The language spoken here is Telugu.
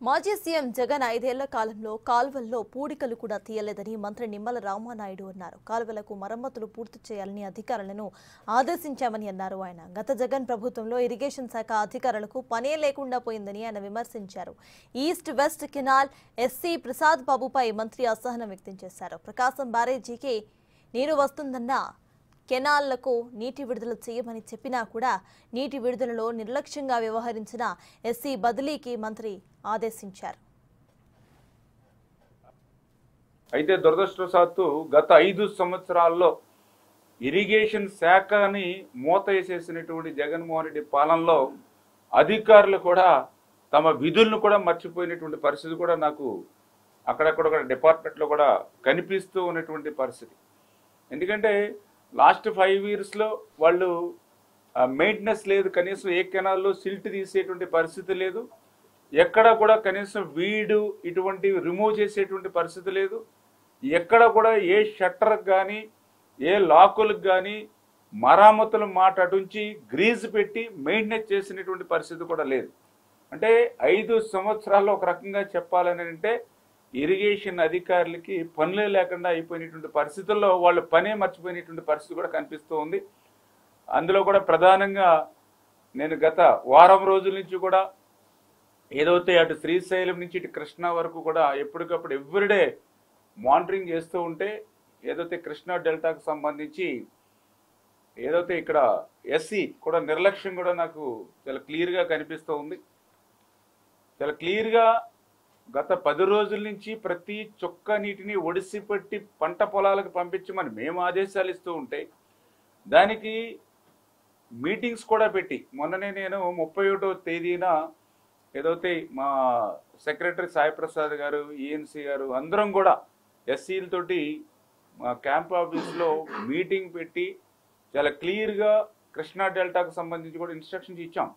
మాజీ సీఎం జగన్ 5 ఏళ్ల కాలంలో కాల్వల్లో పూడికలు కూడా తీయలేదని మంత్రి నిమ్మల రామానాయుడు అన్నారు. కాల్వలకు మరమ్మతులు పూర్తి చేయాలని అధికారులను ఆదేశించామని అన్నారు ఆయన. గత జగన్ ప్రభుత్వంలో ఇరిగేషన్ శాఖ అధికారులకు పనే లేకుండా పోయిందని ఆయన విమర్శించారు. East west canal SC Prasad బాబుపై మంత్రి అసహనం వ్యక్తం చేశారు. ప్రకాశం బ్యారేజీకి నీరు వస్తుందన్న కెనాల్లకు నీటి విడుదల చేయమని చెప్పినా కూడా నీటి విడుదలలో నిర్లక్ష్యంగా వ్యవహరించిన ఎస్సీ బదిలీకి మంత్రి ఆదేశించారు. అయితే దురదృష్టవశాత్తు గత 5 సంవత్సరాల్లో ఇరిగేషన్ శాఖని మూత వేసేసినటువంటి జగన్మోహన్ రెడ్డి పాలనలో అధికారులు కూడా తమ విధులను కూడా మర్చిపోయినటువంటి పరిస్థితి కూడా నాకు అక్కడక్కడ డిపార్ట్మెంట్లో కూడా కనిపిస్తూ ఉన్నటువంటి పరిస్థితి. ఎందుకంటే లాస్ట్ 5 ఇయర్స్లో వాళ్ళు మెయింటెనెన్స్ లేదు, కనీసం ఏ కెనాల్లో సిల్ట్ తీసేటువంటి పరిస్థితి లేదు, ఎక్కడ కూడా కనీసం వీడు ఇటువంటివి రిమూవ్ చేసేటువంటి పరిస్థితి లేదు, ఎక్కడ కూడా ఏ షట్టర్కి కానీ ఏ లాకులకు కానీ మరామతుల మాట అటుంచి గ్రీజ్ పెట్టి మెయింటెనెన్స్ చేసినటువంటి పరిస్థితి కూడా లేదు. అంటే 5 సంవత్సరాల్లో ఒక రకంగా చెప్పాలని అంటే ఇరిగేషన్ అధికారులకి పనులే లేకుండా అయిపోయినటువంటి పరిస్థితుల్లో వాళ్ళు పనే మర్చిపోయినటువంటి పరిస్థితి కూడా కనిపిస్తూ ఉంది. అందులో కూడా ప్రధానంగా నేను గత వారం రోజుల నుంచి కూడా ఏదైతే అటు శ్రీశైలం నుంచి ఇటు కృష్ణా వరకు కూడా ఎప్పటికప్పుడు ఎవ్రీడే మానిటరింగ్ చేస్తూ ఉంటే ఏదైతే కృష్ణా డెల్టాకు సంబంధించి ఏదైతే ఇక్కడ ఎస్సీ కూడా నిర్లక్ష్యం కూడా నాకు చాలా క్లియర్గా కనిపిస్తూ ఉంది. చాలా క్లియర్గా గత 10 రోజుల నుంచి ప్రతి చుక్క నీటిని ఒడిసిపెట్టి పంట పొలాలకు పంపించమని మేము ఆదేశాలు ఇస్తూ ఉంటే దానికి మీటింగ్స్ కూడా పెట్టి మొన్ననే నేను 31వ తేదీన ఏదైతే మా సెక్రటరీ సాయి ప్రసాద్ గారు, ఈఎన్సీ గారు అందరం కూడా ఎస్సీలతోటి మా క్యాంప్ ఆఫీస్లో మీటింగ్ పెట్టి చాలా క్లియర్గా కృష్ణా డెల్టాకు సంబంధించి కూడా ఇన్స్ట్రక్షన్స్ ఇచ్చాం.